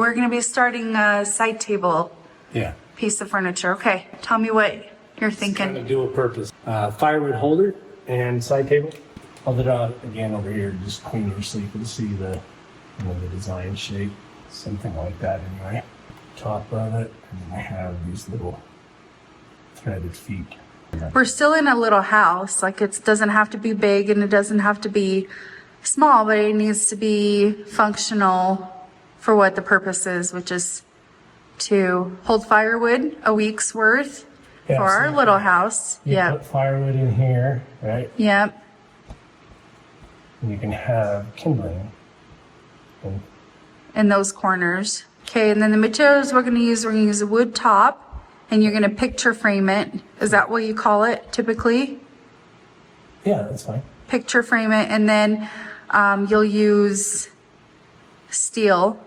we're going to be starting a side table Yeah. piece of furniture. Okay, tell me what you're Kind thinking. of dual purpose. Firewood holder and side table. I'll draw it again over here, just cleaner so you can see the, the design shape. Something like that anyway. Top of it, and then I have these little threaded feet. We're still in a little house. Like, it doesn't have to be big and it doesn't have to be small, but it needs to be functional for what the purpose is, which is to hold firewood a week's worth Yeah, for so our you little can- house. You Yep. put firewood in here, right? Yep. And you can have kindling. And In those corners. Okay, and then the materials we're going to use a wood top, and you're going to picture frame it. Is that what you call it typically? yeah, that's fine. Picture frame it, and then you'll use steel.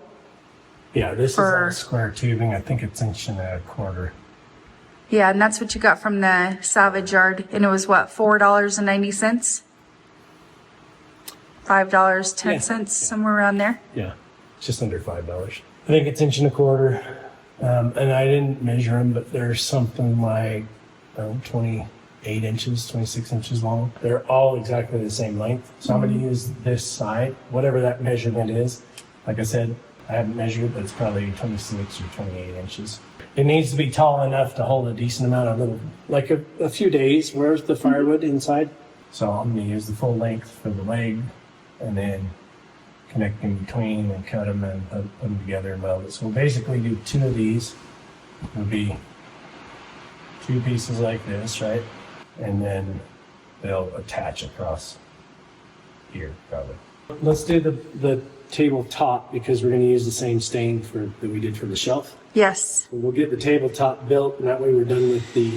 Yeah, this For- is all square tubing. I think it's 1.25 inches. Yeah, and that's what you got from the Savage Yard, and it was what, $4.90? $5.10, Yeah. somewhere around there. Yeah, just under $5. I think it's 1.25 inches. And I didn't measure them, but they're something like 28 inches, 26 inches long. They're all exactly the same length. So I'm going to use this side, whatever that measurement is. Like I said, I haven't measured, but it's probably 26 or 28 inches. It needs to be tall enough to hold a decent amount of little, like a few days worth of firewood inside. So I'm going to use the full length for the leg and then connect in between and cut them and put them together and weld it. So we'll basically do 2 of these. It'll be 2 pieces like this, right? And then they'll attach across here, probably. Let's do the tabletop because we're going to use the same stain that we did for the shelf. Yes. We'll get the tabletop built, and that way we're done with the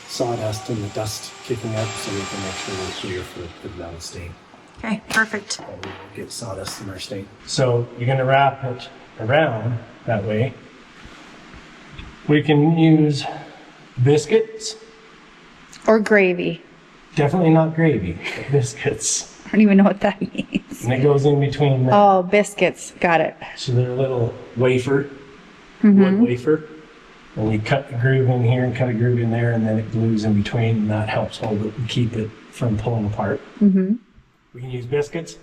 sawdust and the dust kicking up, so we can make sure we're clear for putting down the stain. Okay, perfect. And we won't get sawdust in our stain. So you're going to wrap it around that way. We can use biscuits. Or gravy. Definitely not gravy, but biscuits. I don't even know what that means. And it goes in between the, Oh, biscuits. Got it. so they're a little wafer, wood wafer. And you cut the groove in here and cut a groove in there, and then it glues in between, and that helps hold it and keep it from pulling apart. We can use biscuits,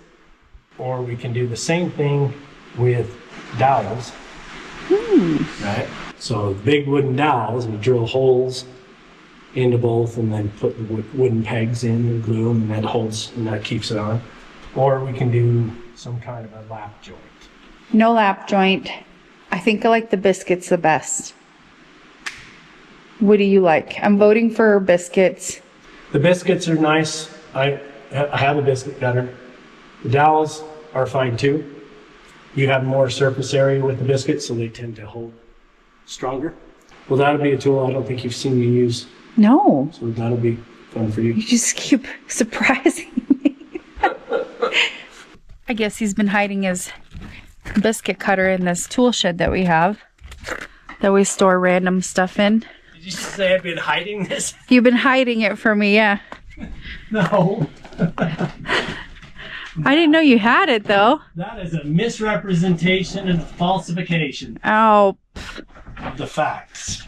or we can do the same thing with dowels. Right? So big wooden dowels, we drill holes into both and then put the wooden pegs in and glue them, and that holds and that keeps it on. Or we can do some kind of a lap joint. No lap joint. I think I like the biscuits the best. What do you like? I'm voting for biscuits. The biscuits are nice. I have a biscuit cutter. The dowels are fine too. You have more surface area with the biscuits, so they tend to hold stronger. Well, that'll be a tool I don't think you've seen me use, No. so that'll be fun for you. You just keep surprising me. I guess he's been hiding his biscuit cutter in this tool shed that we have, that we store random stuff in. Did you just say I've been hiding this? You've been hiding it from me, yeah. No. I didn't know you had it though. That is a misrepresentation and a falsification Oh, of the facts.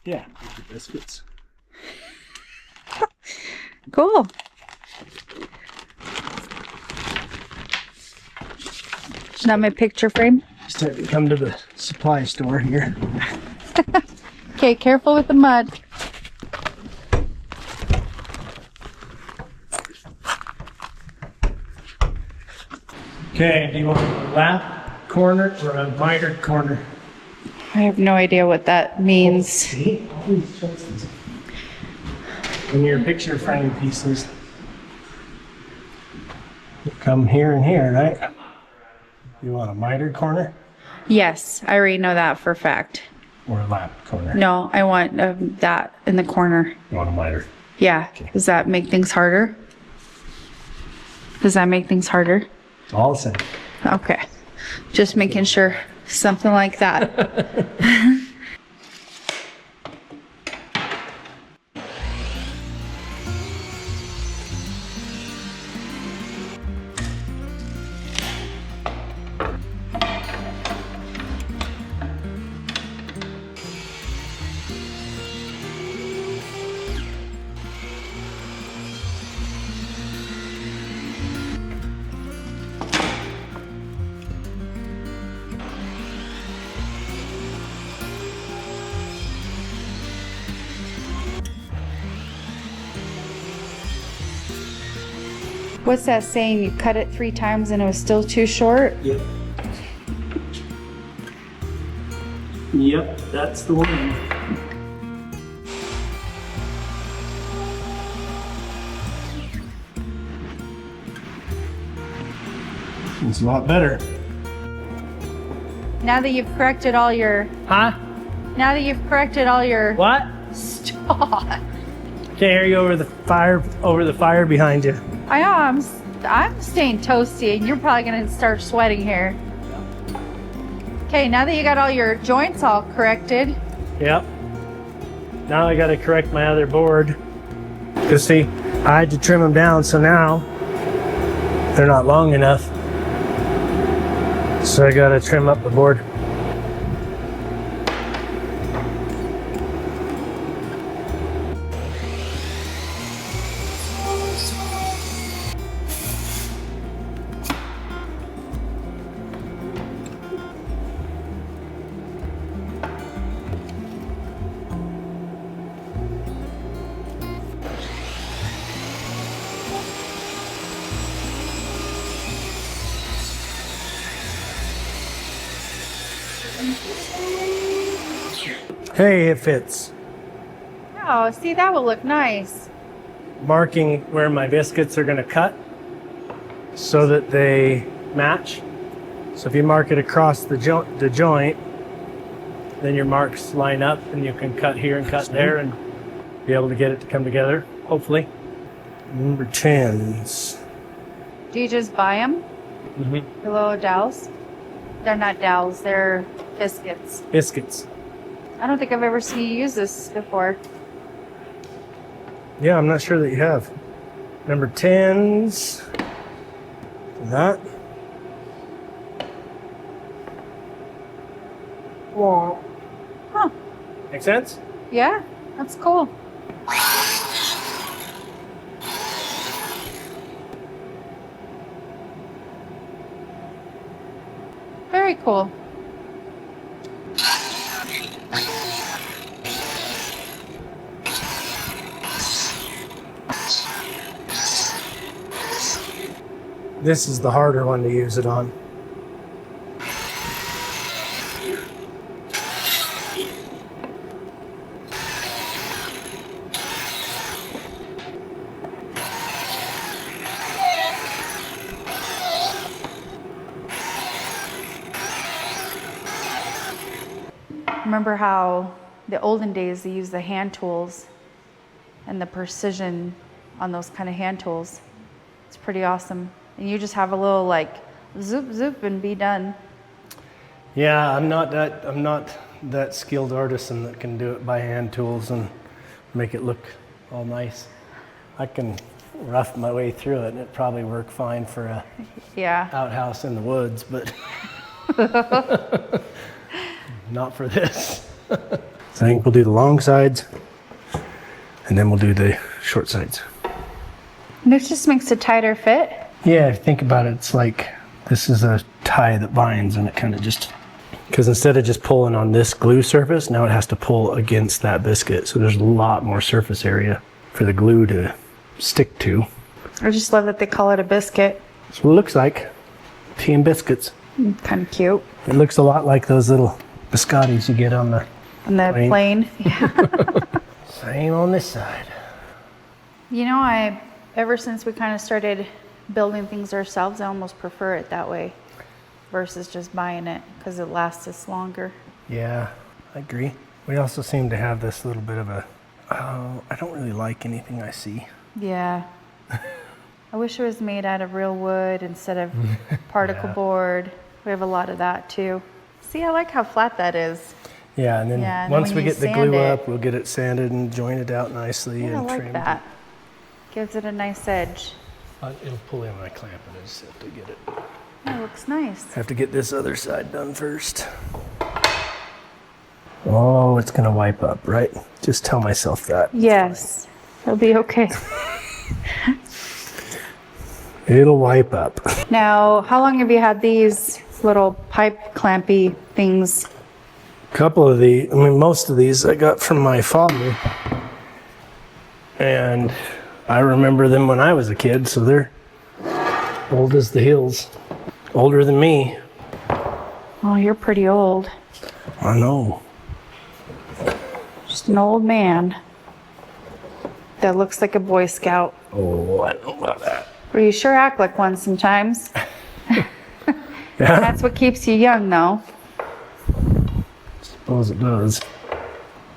Yeah, with the biscuits. cool. Is that my picture frame? Just had to come to the supply store here. Okay, careful with the mud. Okay, do you want a lap corner or a mitered corner? I have no idea what that means. See, all these choices. In your picture frame pieces, come here and here, right? You want a mitered corner Yes, I already know that for a fact. or a lap corner? No, I want that in the corner. You want a mitered. Yeah. Does that make things harder? Does that make things harder? All the same. Okay. Just making sure. Something like that. What's that saying? You cut it 3 times and it was still too short? Yep. Yep, that's the one. It's a lot better. Now that you've corrected all your... Huh? Now that you've corrected all your... What? Stop. Can't hear you over the fire behind you. I know, I'm staying toasty and you're probably gonna start sweating here. Okay, now that you got all your joints all corrected. Yep. Now I gotta correct my other board. Cause see, I had to trim them down, so now they're not long enough. So I gotta trim up the board. Hey, it fits. Oh, see, that will look nice. Marking where my biscuits are gonna cut so that they match. So if you mark it across the joint, then your marks line up and you can cut here and cut there and be able to get it to come together, hopefully. Number 10s. Do you just buy them? Mm-hmm. The little dowels? They're not dowels, they're biscuits. Biscuits. I don't think I've ever seen you use this before. Yeah, I'm not sure that you have. Number 10s. That. Whoa. Huh. Make sense? Yeah, that's cool. Very cool. This is the harder one to use it on. Remember how the olden days they used the hand tools and the precision on those kind of hand tools. It's pretty awesome. And you just have a little like zoop zoop and be done. Yeah, I'm not that skilled artisan that can do it by hand tools and make it look all nice. I can rough my way through it and it probably work fine for a outhouse in the woods, but not for this. So I think we'll do the long sides and then we'll do the short sides. And it just makes a tighter fit. Yeah, if you think about it, it's like this is a tie that binds and it kind of just, because instead of just pulling on this glue surface, now it has to pull against that biscuit. So there's a lot more surface area for the glue to stick to. I just love that they call it a biscuit. That's what it looks like. Tea and biscuits. Kind of cute. It looks a lot like those little biscottis you get on the plane. Yeah. Same on this side. You know, ever since we kind of started building things ourselves, I almost prefer it that way versus just buying it because it lasts us longer. Yeah, I agree. We also seem to have this little bit of a, I don't really like anything I see. Yeah. I wish it was made out of real wood instead of particle board. We have a lot of that too. See, I like how flat that is. Yeah, and then once we get the glue up, we'll get it sanded and jointed out nicely and I trimmed. like that. Gives it a nice edge. It'll pull in my clamp and I just have to get it. That looks nice. Have to get this other side done first. Oh, it's gonna wipe up, right? Just tell myself that. Yes, it'll be okay. It'll wipe up. Now, how long have you had these little pipe clampy things? Couple of the, most of these I got from my father. And I remember them when I was a kid, so they're Old as the hills. Older than me. Oh, you're pretty old. I know. Just an old man that looks like a Boy Scout. Oh, I don't know about that. Well, you sure act like one sometimes. Yeah, That's what keeps you young, though. suppose it does.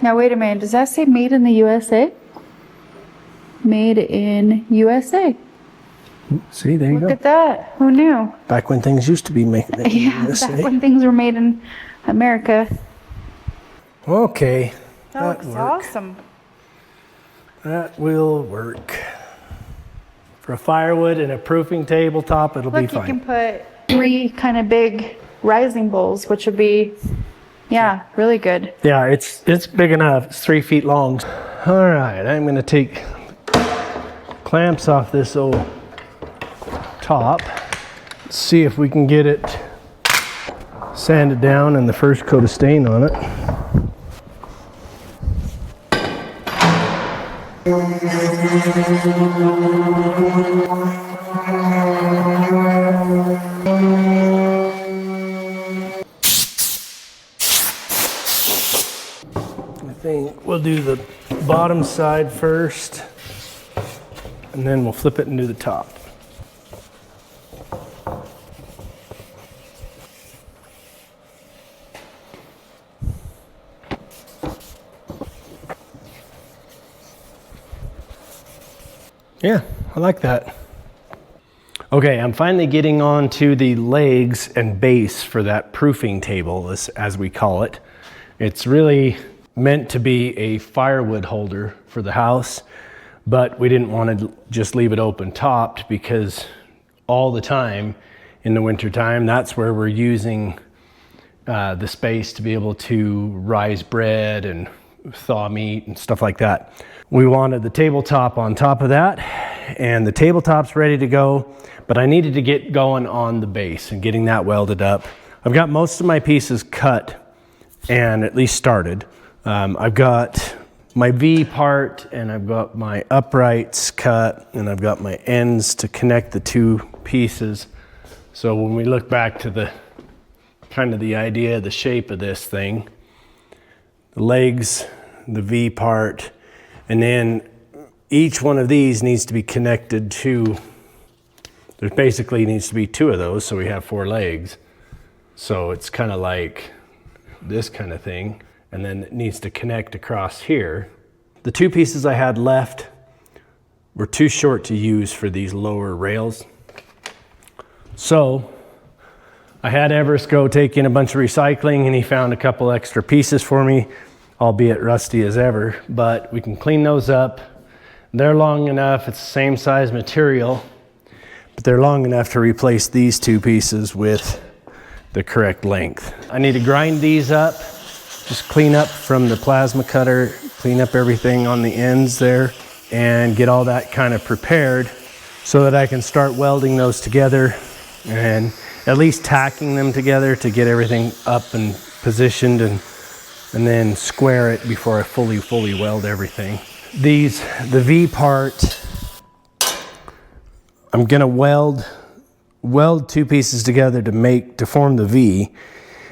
Now, wait a minute. Does that say made in the USA? Made in USA. See, there you Look go. at that. Who knew? Back when things used to be made in the Yeah, USA. back when things were made in America. Okay, That looks work. awesome. That will work. For a firewood and a proofing tabletop, it'll be Look, you fine. can put 3 kind of big rising bowls, which would be, yeah, really good. Yeah, it's big enough. It's 3 feet long. All right, I'm gonna take clamps off this old top. See if we can get it sanded down and the first coat of stain on it. I think we'll do the bottom side first, and then we'll flip it and do the top. Yeah, I like that. Okay, I'm finally getting on to the legs and base for that proofing table, as we call it. It's really meant to be a firewood holder for the house, but we didn't want to just leave it open topped because all the time in the wintertime, that's where we're using the space to be able to rise bread and thaw meat and stuff like that. We wanted the tabletop on top of that, and the tabletop's ready to go, but I needed to get going on the base and getting that welded up. I've got most of my pieces cut and at least started. I've got my V part and I've got my uprights cut and I've got my ends to connect the 2 pieces. So when we look back to the kind of the idea, the shape of this thing, the legs, the V part, and then each one of these needs to be connected to, there basically needs to be 2 of those, so we have 4 legs. So it's kind of like this kind of thing, and then it needs to connect across here. The 2 pieces I had left were too short to use for these lower rails. So I had Everest go take in a bunch of recycling, and he found a couple extra pieces for me, albeit rusty as ever, but we can clean those up. They're long enough, it's the same size material, but they're long enough to replace these 2 pieces with the correct length. I need to grind these up, just clean up from the plasma cutter, clean up everything on the ends there, and get all that kind of prepared so that I can start welding those together and at least tacking them together to get everything up and positioned, and then square it before I fully weld everything. The V part, I'm gonna weld 2 pieces together to form the V,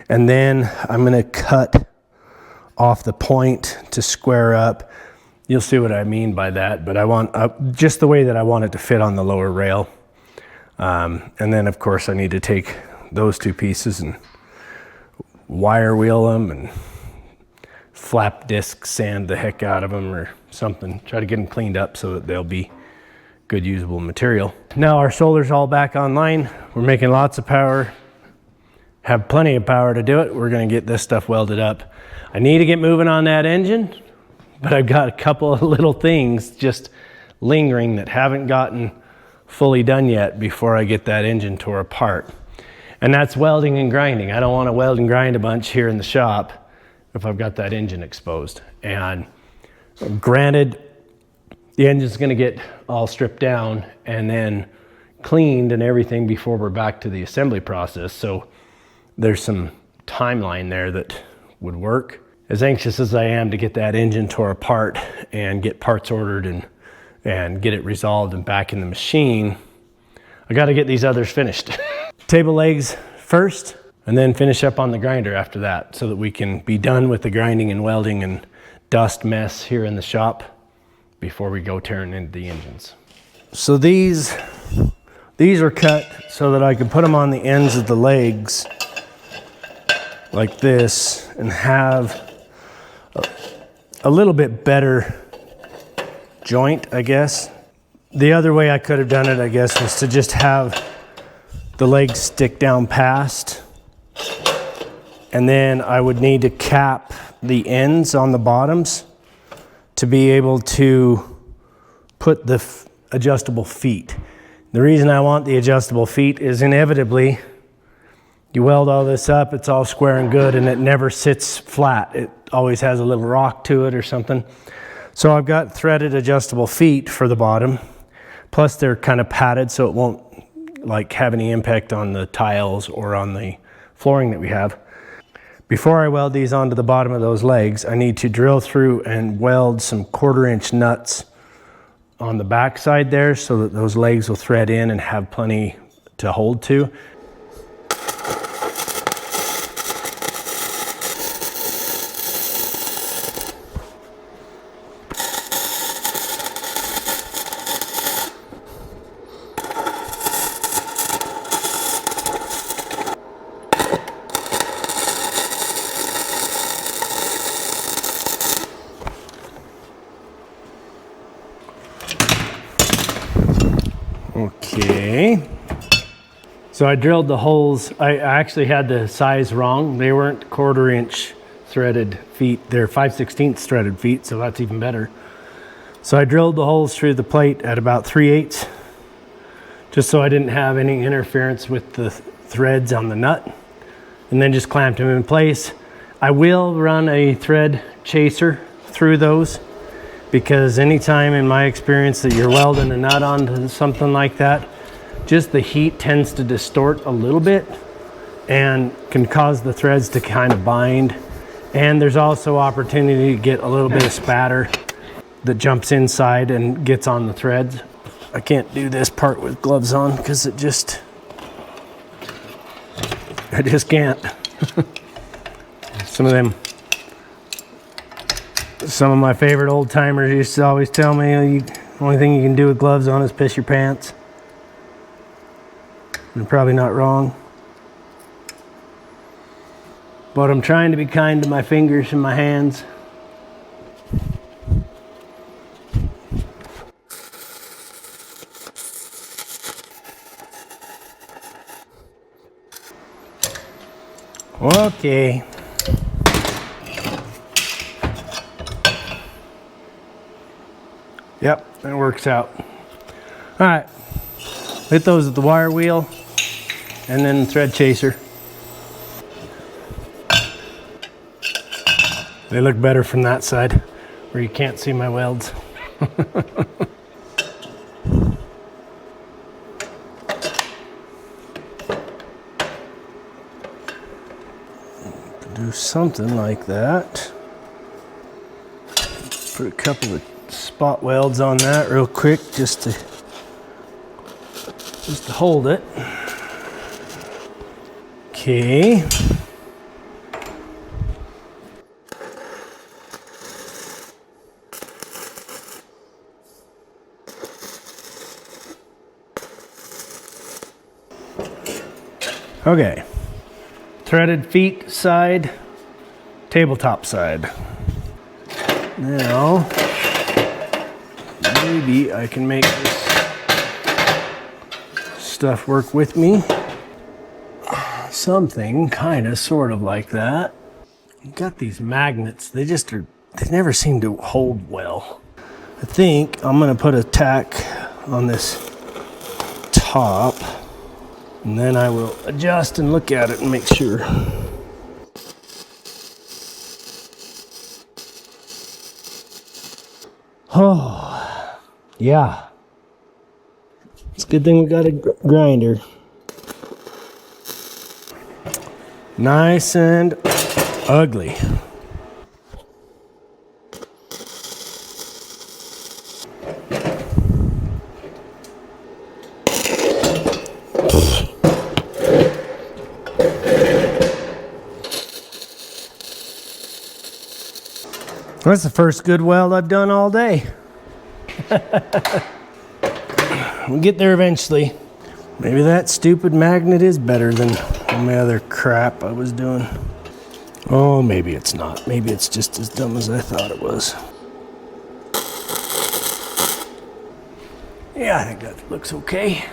and then I'm gonna cut off the point to square up. You'll see what I mean by that, but I want just the way that I want it to fit on the lower rail. And then of course I need to take those 2 pieces and wire wheel them and flap disc sand the heck out of them or something. Try to get them cleaned up so that they'll be good usable material. Now our solar's all back online. We're making lots of power, have plenty of power to do it. We're gonna get this stuff welded up. I need to get moving on that engine, but I've got a couple of little things just lingering that haven't gotten fully done yet before I get that engine tore apart. And that's welding and grinding. I don't want to weld and grind a bunch here in the shop if I've got that engine exposed. And granted, the engine's going to get all stripped down and then cleaned and everything before we're back to the assembly process. So there's some timeline there that would work. As anxious as I am to get that engine tore apart and get parts ordered and get it resolved and back in the machine, I got to get these others finished. Table legs first, and then finish up on the grinder after that so that we can be done with the grinding and welding and dust mess here in the shop before we go tearing into the engines. So these are cut so that I can put them on the ends of the legs like this and have a little bit better joint, I guess. The other way I could have done it, I guess, was to just have the legs stick down past, and then I would need to cap the ends on the bottoms to be able to put the adjustable feet. The reason I want the adjustable feet is inevitably you weld all this up, it's all square and good, and it never sits flat. It always has a little rock to it or something. So I've got threaded adjustable feet for the bottom, plus they're kind of padded so it won't like have any impact on the tiles or on the flooring that we have. Before I weld these onto the bottom of those legs, I need to drill through and weld some 1/4-inch nuts on the back side there so that those legs will thread in and have plenty to hold to. Okay, so I drilled the holes. I actually had the size wrong. They weren't 1/4-inch threaded feet. They're 5/16 threaded feet, so that's even better. So I drilled the holes through the plate at about 3/8, just so I didn't have any interference with the threads on the nut, and then just clamped them in place. I will run a thread chaser through those, because anytime in my experience that you're welding a nut onto something like that, just the heat tends to distort a little bit and can cause the threads to kind of bind. And there's also opportunity to get a little bit of spatter that jumps inside and gets on the threads. I can't do this part with gloves on because I just can't. Some of my favorite old timers used to always tell me, the only thing you can do with gloves on is piss your pants. They're probably not wrong. But I'm trying to be kind to my fingers and my hands. Okay. Yep, that works out. All right, hit those with the wire wheel and then thread chaser. They look better from that side where you can't see my welds. Do something like that. Put a couple of spot welds on that real quick just to hold it. Okay. Okay. Threaded feet side, tabletop side. Now, maybe I can make this stuff work with me. Something kind of sort of like that. I've got these magnets, they never seem to hold well. I think I'm gonna put a tack on this top, and then I will adjust and look at it and make sure. Oh, yeah. It's a good thing we got a grinder. Nice and ugly. That's the first good weld I've done all day. We'll get there eventually. Maybe that stupid magnet is better than the other crap I was doing. Oh, maybe it's not. Maybe it's just as dumb as I thought it was. Yeah, I think that looks okay.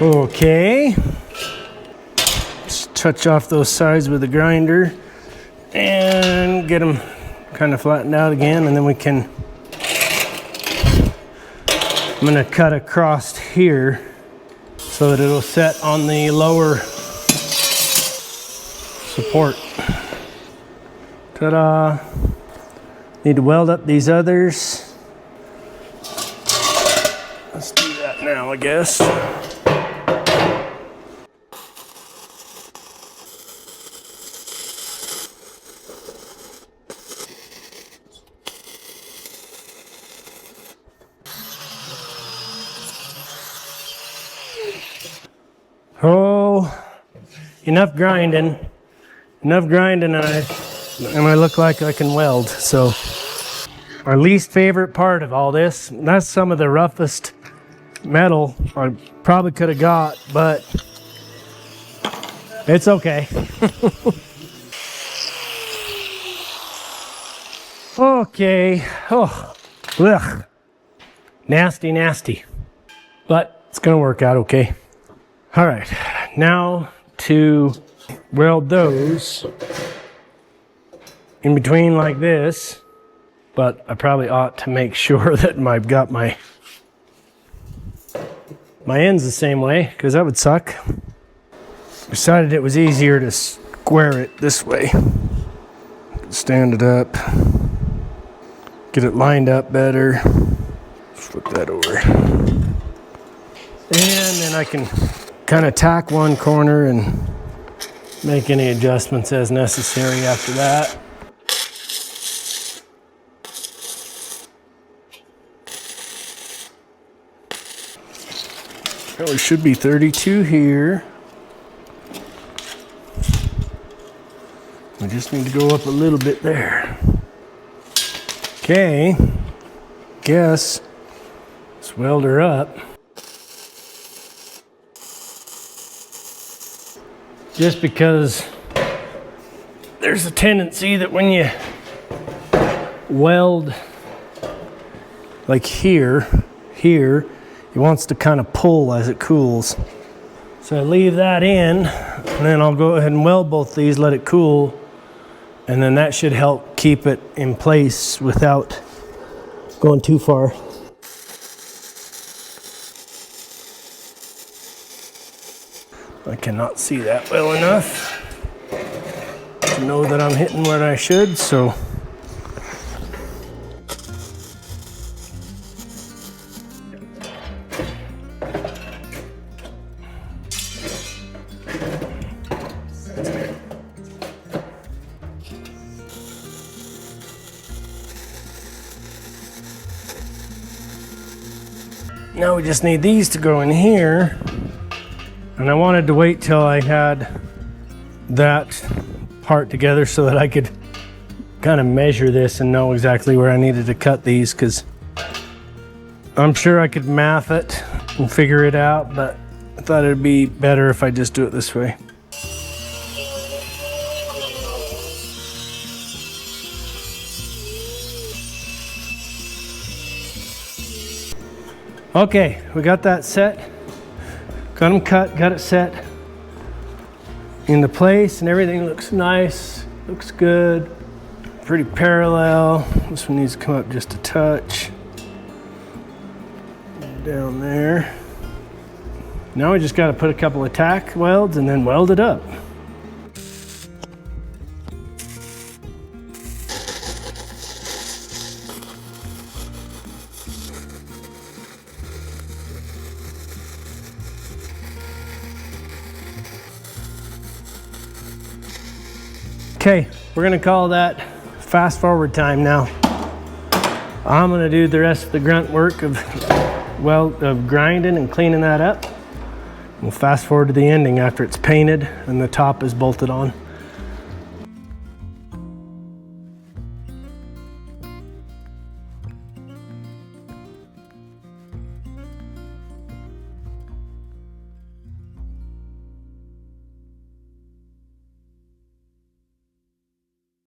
Okay. Just touch off those sides with the grinder and get them kind of flattened out again, and then we can, I'm going to cut across here so that it'll set on the lower support. Ta-da! Need to weld up these others. Let's do that now, I guess. Oh, enough grinding, and I look like I can weld. So our least favorite part of all this, that's some of the roughest metal I probably could have got, but it's okay. Okay. Oh, ugh. Nasty, nasty. But it's gonna work out okay. All right, now to weld those in between like this, but I probably ought to make sure that I've got my ends the same way, because that would suck. Decided it was easier to square it this way. Stand it up, get it lined up better, flip that over, and then I can kind of tack one corner and make any adjustments as necessary after that. Probably should be 32 here. We just need to go up a little bit there. Okay, guess let's weld her up. Just because there's a tendency that when you weld like here, it wants to kind of pull as it cools. So I leave that in, and then I'll go ahead and weld both these, let it cool, and then that should help keep it in place without going too far. I cannot see that well enough to know that I'm hitting what I should, so now we just need these to go in here. And I wanted to wait till I had that part together so that I could kind of measure this and know exactly where I needed to cut these, because I'm sure I could math it and figure it out, but I thought it'd be better if I just do it this way. Okay, we got that set. Got them cut, got it set into place, and everything looks nice, looks good, pretty parallel. This one needs to come up just a touch. Down there. Now we just got to put a couple of tack welds and then weld it up. Okay, we're gonna call that fast forward time now. I'm gonna do the rest of the grunt work of grinding and cleaning that up. We'll fast forward to the ending after it's painted and the top is bolted on.